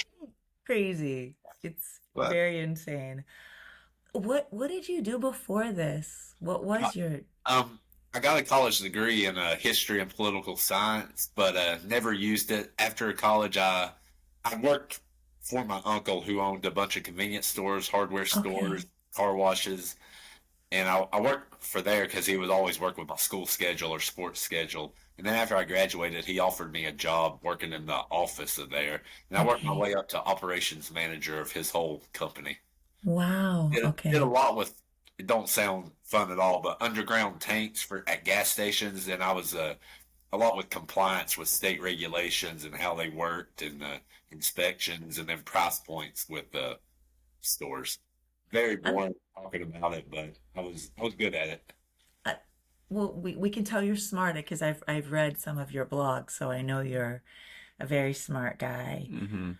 crazy. It's But very insane. What did you do before this? What was your Um, I got a college degree in history and political science, but never used it. After college, I worked for my uncle who owned a bunch of convenience stores, hardware stores, okay. car washes, and I worked for there because he would always work with my school schedule or sports schedule. And then after I graduated, he offered me a job working in the office of there, and I worked my Okay. way up to operations manager of his whole company. Wow. Did a Okay. lot with, it don't sound fun at all, but underground tanks for at gas stations, and I was a lot with compliance with state regulations and how they worked, and inspections, and then price points with stores. Very I'm boring talking about it, but I was good at it. uh, well, we can tell you're smart because I've read some of your blogs, so I know you're a very smart guy. Hmm.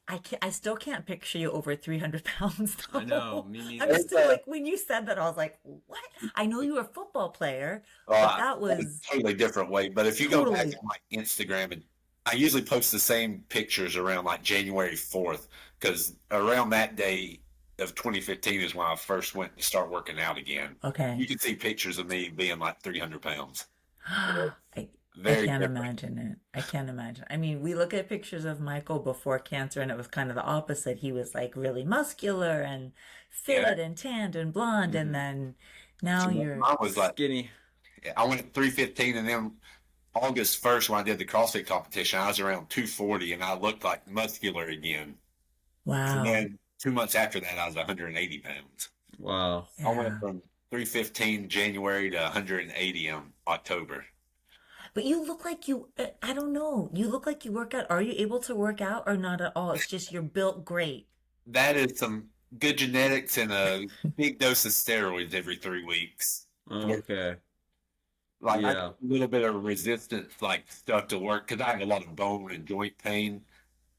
I still can't picture you over 300 pounds I know. though. Me I'm neither. There's still like, when you said that, I was like, what? I know you were a football player, but that That was was a totally different way. But if you go back totally on my Instagram, and I usually post the same pictures around like January 4th, because around that day of 2015 is when I first went to start working out again. You okay. can see pictures of me being like 300 pounds. I I Very can't different. imagine it. I can't imagine. I mean, we look at pictures of Michael before cancer, and it was kind of the opposite. He was like really muscular and Yeah. fit and tanned and blonde, and Hmm. then now So you're mine was like, Skinny. I went 315, and then August 1st, when I did the CrossFit competition, I was around 240, and I looked like muscular again. And wow. then 2 months after that, I was 180 pounds. Wow. I went Yeah. from 315 January to 180 in October. But you look like you, I don't know. You look like you work out. Are you able to work out or not at all? It's just you're built great. That is some good genetics and a big dose of steroids every 3 weeks. Okay. Like I Yeah. got a little bit of resistance, like stuff to work because I have a lot of bone and joint pain,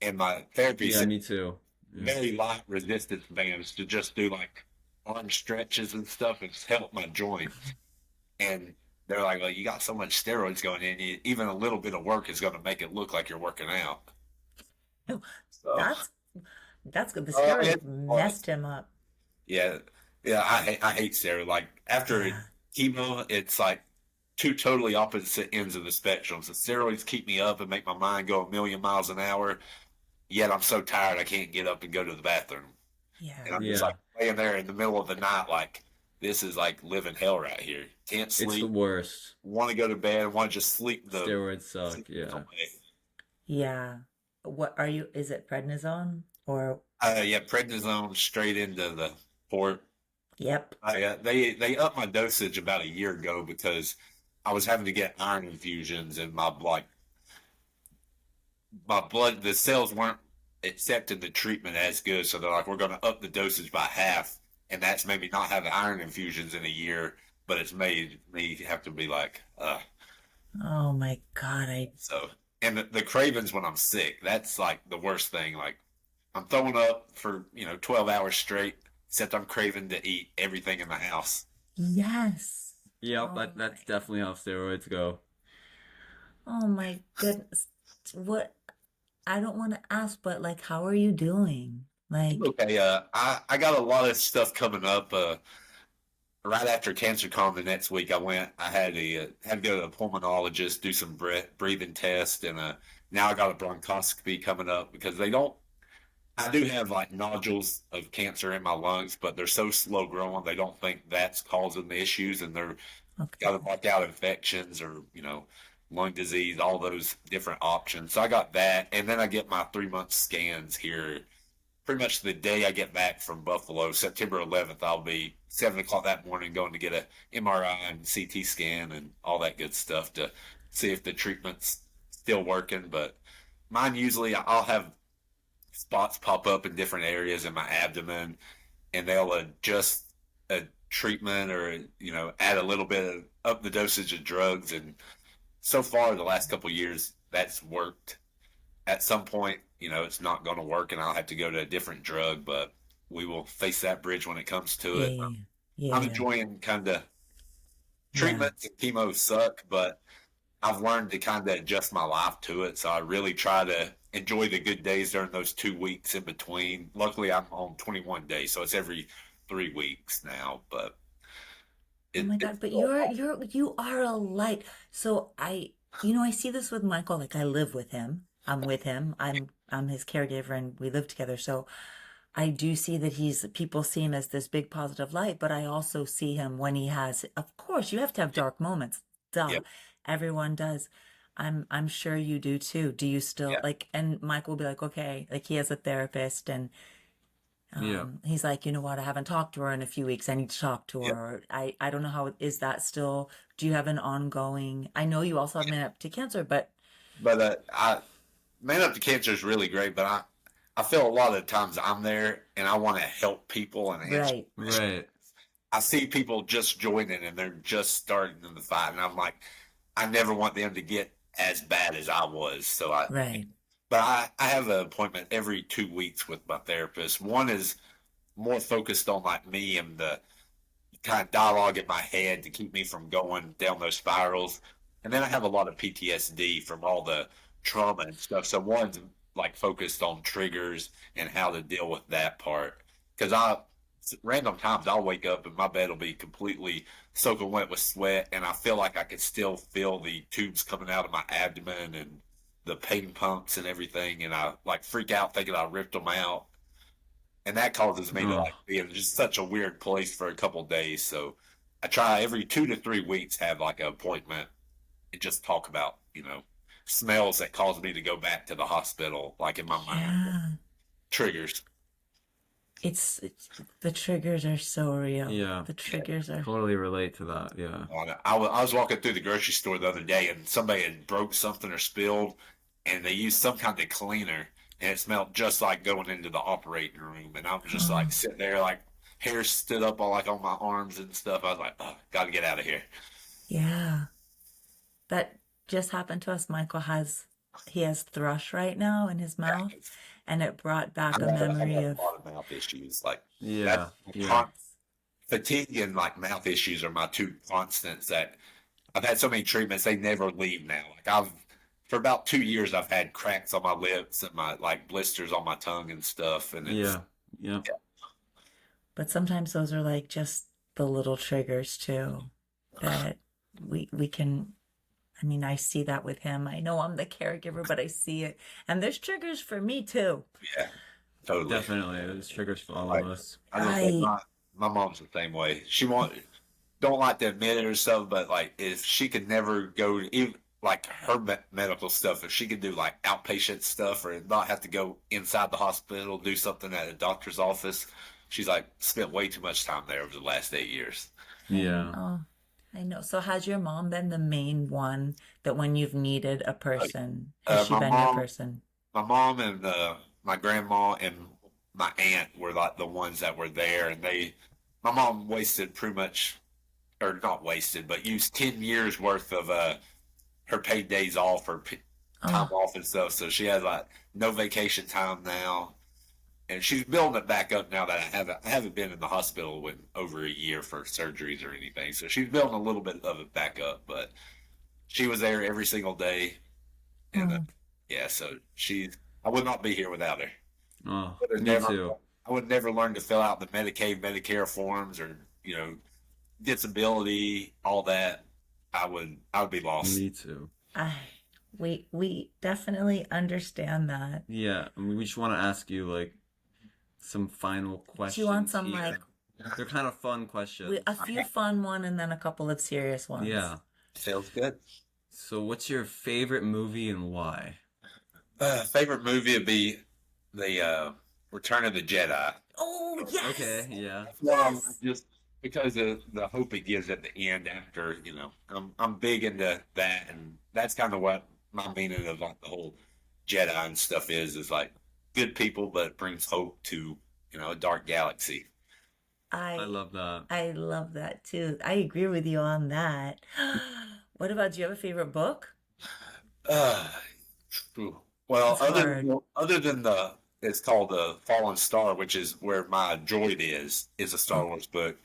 and my therapy Yeah, said me too. Yeah. very light resistance bands to just do like arm stretches and stuff. It's helped my joints. And they're like, well, you got so much steroids going in, you, even a little bit of work is going to make it look like you're working out. Oh, So, that's that's good. The yeah, steroids messed him up. yeah, yeah. I hate steroids. Like after Yeah. chemo, it's like two totally opposite ends of the spectrum. So steroids keep me up and make my mind go a million miles an hour. Yet I'm so tired I can't get up and go to the bathroom. And Yeah. I'm just like Yeah, laying there in the middle of the night, like this is like living hell right here. Can't it's the sleep. worst. Want to go to bed. Want to just Steroids suck. sleep Yeah. away. Yeah. What are you? Is it prednisone or? Yeah, prednisone straight into the port. Yep. They upped my dosage about a year ago because I was having to get iron infusions and my blood the cells weren't accepting the treatment as good, so they're like, we're going to up the dosage by half, and that's made me not have iron infusions in a year, but it's made me have to be like, Oh my God. so. And the cravings when I'm sick, that's like the worst thing. Like I'm throwing up for 12 hours straight, except I'm craving to eat everything in the house. Yes. Yep, Oh that's definitely how steroids go. oh my goodness. What? I don't want to ask, but like, how are you doing? Like, Okay, I got a lot of stuff coming up. Right after CancerCon the next week, I had to go to a pulmonologist, do some breathing tests, and now I got a bronchoscopy coming up because they don't. I do have like nodules of cancer in my lungs, but they're so slow growing, they don't think that's causing the issues, and they're got to okay. block out infections or lung disease, all those different options. So I got that, and then I get my 3 month scans here pretty much the day I get back from Buffalo, September 11th. I'll be 7 o'clock that morning going to get a MRI and CT scan and all that good stuff to see if the treatment's still working. But mine usually I'll have spots pop up in different areas in my abdomen, and they'll adjust a treatment or add a little bit of up the dosage of drugs. And so far, the last couple of years, that's worked. At some point, it's not going to work, and I'll have to go to a different drug. But we will face that bridge when it comes to Yeah, it. yeah, I'm yeah, enjoying kind of yeah. treatments and chemo suck, but I've learned to kind of adjust my life to it. So I really try to enjoy the good days during those 2 weeks in between. Luckily, I'm on 21 days, so it's every 3 weeks now. But Oh my it's God, but still you are a light. So I see this with Michael. Like I live with him. I'm with him. I'm his caregiver, and we live together. So I do see that people see him as this big positive light, but I also see him when he has, of course, you have to have dark moments. yeah, Duh. Everyone does. I'm sure you do too. Do you still yeah, like, and Michael will be like, okay, like he has a therapist and Yeah. he's like, you know what, I haven't talked to her in a few weeks. I need to talk to her. yeah. Or I don't know how is that still, do you have an ongoing, I know you also have Man Up to Cancer, but But I Man Up to Cancer is really great, but I feel a lot of times I'm there and I want to help people and answer right. questions. Right. I see people just joining and they're just starting in the fight, and I'm like, I never want them to get as bad as I was. Right. But I have an appointment every 2 weeks with my therapist. One is more focused on like me and the kind of dialogue in my head to keep me from going down those spirals. And then I have a lot of PTSD from all the trauma and stuff. So one's like focused on triggers and how to deal with that part. Because random times I'll wake up and my bed will be completely soaking wet with sweat, and I feel like I could still feel the tubes coming out of my abdomen and the pain pumps and everything, and I like freak out thinking I ripped them out, and that causes me to Oh, like be in just such a weird place for a couple of days. So I try every 2 to 3 weeks have like an appointment and just talk about smells that cause me to go back to the hospital, like in my mind, Yeah. triggers. It's the triggers are so real. yeah. The triggers are, Totally relate to that. Yeah. On it. I was walking through the grocery store the other day and somebody had broke something or spilled, and they used some kind of cleaner, and it smelled just like going into the operating room. And I was just oh, like sitting there, like hair stood up all like on my arms and stuff. I was like, oh, gotta get out of here. yeah. That just happened to us. He has thrush right now in his mouth, and it brought back a I memory got of, a lot of mouth issues. Like Yeah. that Yeah. fatigue and like mouth issues are my two constants that I've had so many treatments, they never leave now. Like for about 2 years, I've had cracks on my lips and my like blisters on my tongue and stuff. And it's, Yeah. Yeah. yeah, But sometimes those are like just the little triggers too that we can I mean, I see that with him. I know I'm the caregiver, but I see it. And there's triggers for me too. yeah, totally. Definitely. It's triggers for all of Like, us. I don't think I my mom's the same way. Don't like to admit it or stuff, but like if she could never go even like her medical stuff, if she could do like outpatient stuff or not have to go inside the hospital, do something at a doctor's office, she's like spent way too much time there over the last 8 years. Yeah. oh, I know. So has your mom been the main one that when you've needed a Like, person, has she my been your mom, person? my mom and my grandma and my aunt were like the ones that were there, and my mom wasted pretty much, or not wasted, but used 10 years worth of her paid days off or time Oh, off and stuff. So she has like no vacation time now, and she's building it back up now that I haven't been in the hospital in over a year for surgeries or anything. So she's building a little bit of it back up, but she was there every single day, and oh, yeah, so I would not be here without her. Oh, Would have me never, too. I would never learn to fill out the Medicaid, Medicare forms, or disability, all that. I would be lost. Me too. I we definitely understand that. Yeah. I mean, we just want to ask you like some final Do you want questions some like here. They're kind of fun a questions. few fun one and then a couple of serious ones? Yeah. Feels good. So, what's your favorite movie and why? Favorite movie would be the Return of the Jedi. Oh, yes. Okay. Yeah. Yes. Just because of the hope it gives at the end. After I'm big into that, and that's kind of what my meaning of like the whole Jedi and stuff is like good people, but it brings hope to a dark galaxy. I I love that. I love that too. I agree with you on that. What about, do you have a favorite book? Uh, Phew. Well, It's hard. other than it's called the Fallen Star, which is where my droid is a Star Oh, Wars book.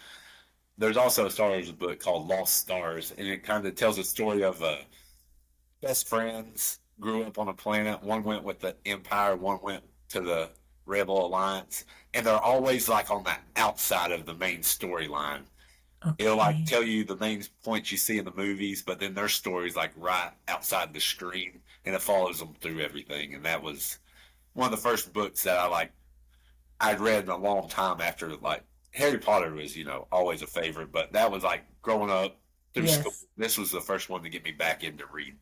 There's also a Star Wars book called Lost Stars, and it kind of tells a story of best friends grew up on a planet. One went with the Empire, one went to the Rebel Alliance, and they're always like on the outside of the main storyline. It'll like okay. tell you the main points you see in the movies, but then their story's like right outside the screen, and it follows them through everything. And that was one of the first books that I'd read in a long time after like Harry Potter was always a favorite, but that was like growing up through school. Yes. This was the first one to get me back into reading.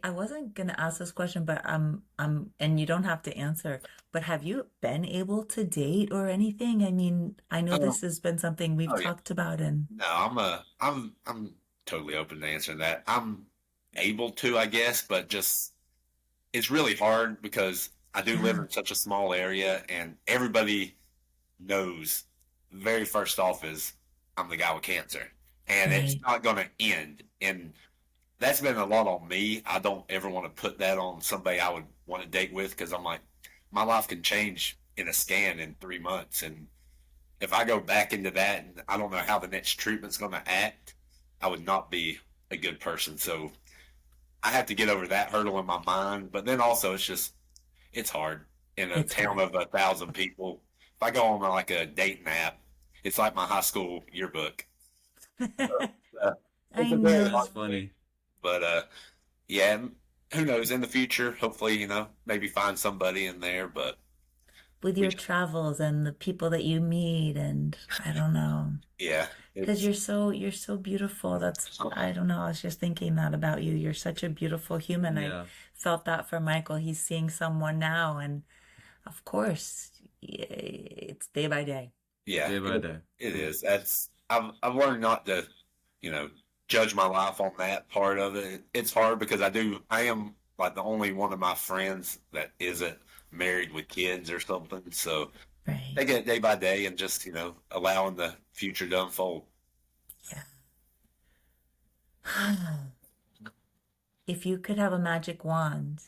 I wasn't gonna ask this question, but and you don't have to answer, but have you been able to date or anything? I mean, I know Oh, this has been something we've oh yeah. talked about and No, I'm totally open to answering that. I'm able to, I guess, but just it's really hard because I do live yeah, in such a small area, and everybody knows. Very first off is I'm the guy with cancer, and it's right. not going to end. And that's been a lot on me. I don't ever want to put that on somebody I would want to date with because I'm like, my life can change in a scan in 3 months, and if I go back into that and I don't know how the next treatment's going to act, I would not be a good person. So I have to get over that hurdle in my mind. But then also, it's hard in a It's town hard. of 1,000 people. If I go on like a dating app, it's like my high school yearbook. Uh, I it's a very know. That's hard thing. funny. But yeah, who knows? In the future, hopefully, maybe find somebody in there. But With we your just, travels and the people that you meet and I don't know. yeah, Because it's you're so beautiful. That's I don't know. I was just thinking that about you. You're such a beautiful human. I Yeah. felt that for Michael. He's seeing someone now, and of course, it's day by day. yeah, Day by day. it is. I've learned not to, you know, judge my life on that part of it. It's hard because I am like the only one of my friends that isn't married with kids or something. So Right. take it day by day and just, allowing the future to unfold. Yeah. If you could have a magic wand,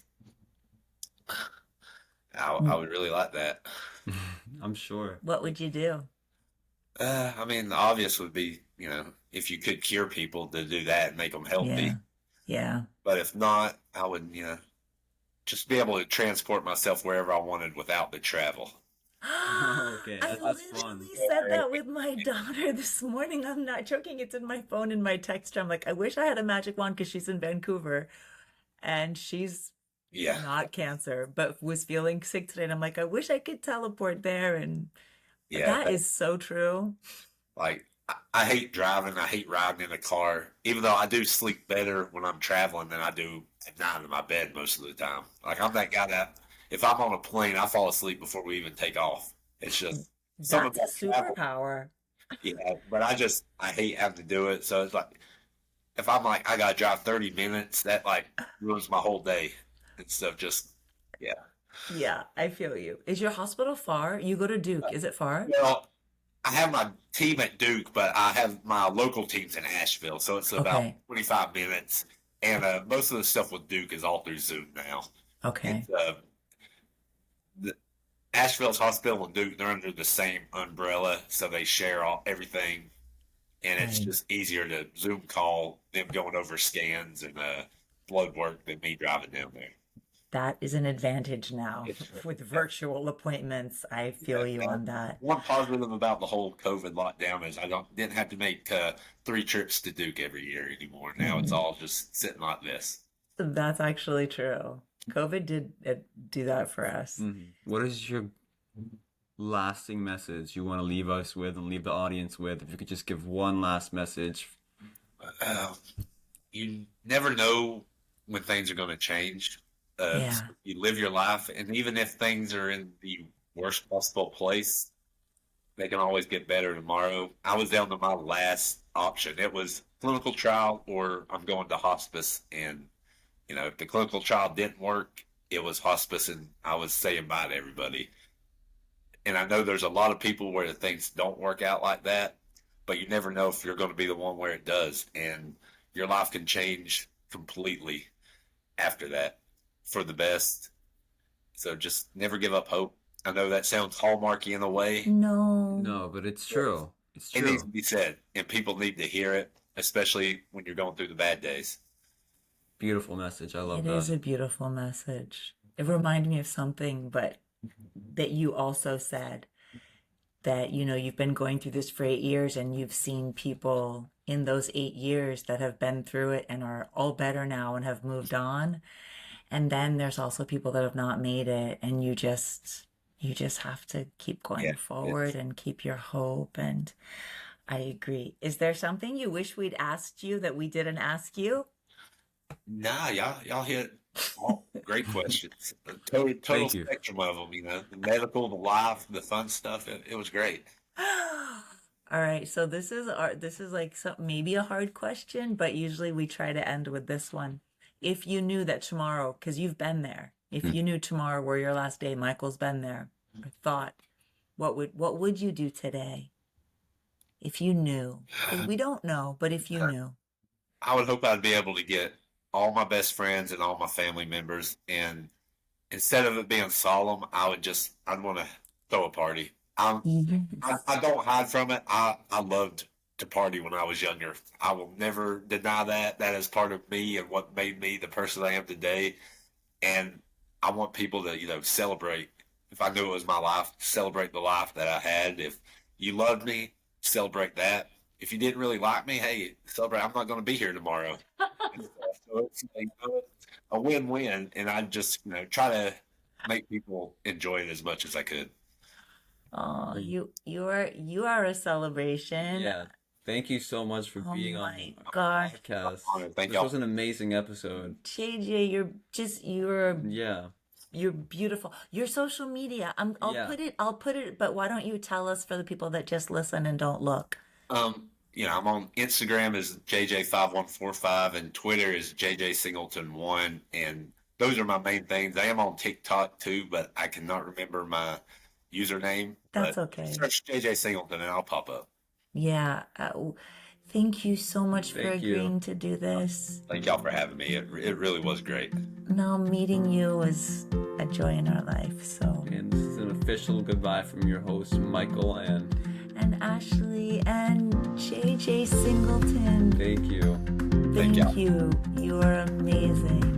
I would really like that. I'm sure. what would you do? I mean, the obvious would be, if you could cure people, to do that and make them healthy. Yeah. Yeah. But if not, I would, just be able to transport myself wherever I wanted without the travel. Okay, I that's fun. literally said that with my daughter this morning. I'm not joking. It's in my phone in my text. I'm like, I wish I had a magic wand because she's in Vancouver and she's Yeah. not cancer, but was feeling sick today. And I'm like, I wish I could teleport there. And Yeah. that is so true. Like, I hate driving. I hate riding in a car, even though I do sleep better when I'm traveling than I do at night in my bed most of the time. Like, I'm that guy that if I'm on a plane, I fall asleep before we even take off. It's just some of That's a that travel. superpower. Yeah, but I hate having to do it. So it's like, if I'm like, I got to drive 30 minutes, that like ruins my whole day. And stuff just, yeah. Yeah, I feel you. Is your hospital far? You go to Duke. Is it far? Well, I have my team at Duke, but I have my local teams in Asheville, so it's about Okay. 25 minutes. And most of the stuff with Duke is all through Zoom now. Okay. It's, the Asheville's hospital and Duke, they're under the same umbrella, so they share everything, and it's Right. just easier to Zoom call them going over scans and blood work than me driving down there. That is an advantage now It's- with virtual appointments. I feel you on that. One positive about the whole COVID lockdown is I didn't have to make 3 trips to Duke every year anymore. Now it's all just sitting like this. That's actually true. COVID did do that for us. What is your lasting message you want to leave us with and leave the audience with? If you could just give one last message. You never know when things are going to change. Yeah. You live your life, and even if things are in the worst possible place, they can always get better tomorrow. I was down to my last option. It was clinical trial or I'm going to hospice. And, if the clinical trial didn't work, it was hospice, and I was saying bye to everybody. And I know there's a lot of people where things don't work out like that, but you never know if you're going to be the one where it does. And your life can change completely after that for the best. So just never give up hope. I know that sounds hallmarky in a way. No. No, but it's true. It's It needs true. to be said, and people need to hear it, especially when you're going through the bad days. Beautiful message. I love It is that. a beautiful message. It reminded me of something, but that you also said that, you've been going through this for 8 years and you've seen people in those 8 years that have been through it and are all better now and have moved on. And then there's also people that have not made it, and you just have to keep going Yeah, forward and keep your hope. And I agree. Is there something you wish we'd asked you that we didn't ask you? Nah, y'all hit all great questions. The total Thank you. spectrum of them. The medical, the life, the fun stuff. It was great. All right, so this is like maybe a hard question, but usually we try to end with this one. If you knew that tomorrow, because you've been there, if you knew tomorrow were your last day, Michael's been there, or thought, what would you do today? If you knew, 'cause we don't know, but if you knew. I would hope I'd be able to get all my best friends and all my family members, and instead of it being solemn, I'd want to throw a party. I don't hide from it. I loved to party when I was younger. I will never deny that. That is part of me and what made me the person I am today. And I want people to, celebrate. If I knew it was my life, celebrate the life that I had. If you loved me, celebrate that. If you didn't really like me, hey, celebrate. I'm not going to be here tomorrow. So it's a win-win. And I just, try to make people enjoy it as much as I could. Oh, you are a celebration. Yeah. Thank you so much for Oh being on my our gosh. podcast. Thank This y'all. was an amazing episode. JJ, Yeah. you're beautiful. Your social media, I'll Yeah. put it, but why don't you tell us for the people that just listen and don't look? I'm on Instagram as JJ5145 and Twitter is JJ Singleton1. And those are my main things. I am on TikTok too, but I cannot remember my username. That's But okay. search JJ Singleton and I'll pop up. Yeah. Thank you so much for Thank you. agreeing to do this. Thank y'all for having me. It really was great. No, meeting you was a joy in our life. So, And this is an official goodbye from your host, Michael, and and Ashley, and JJ Singleton. Thank you. Thank Thank you. You are amazing.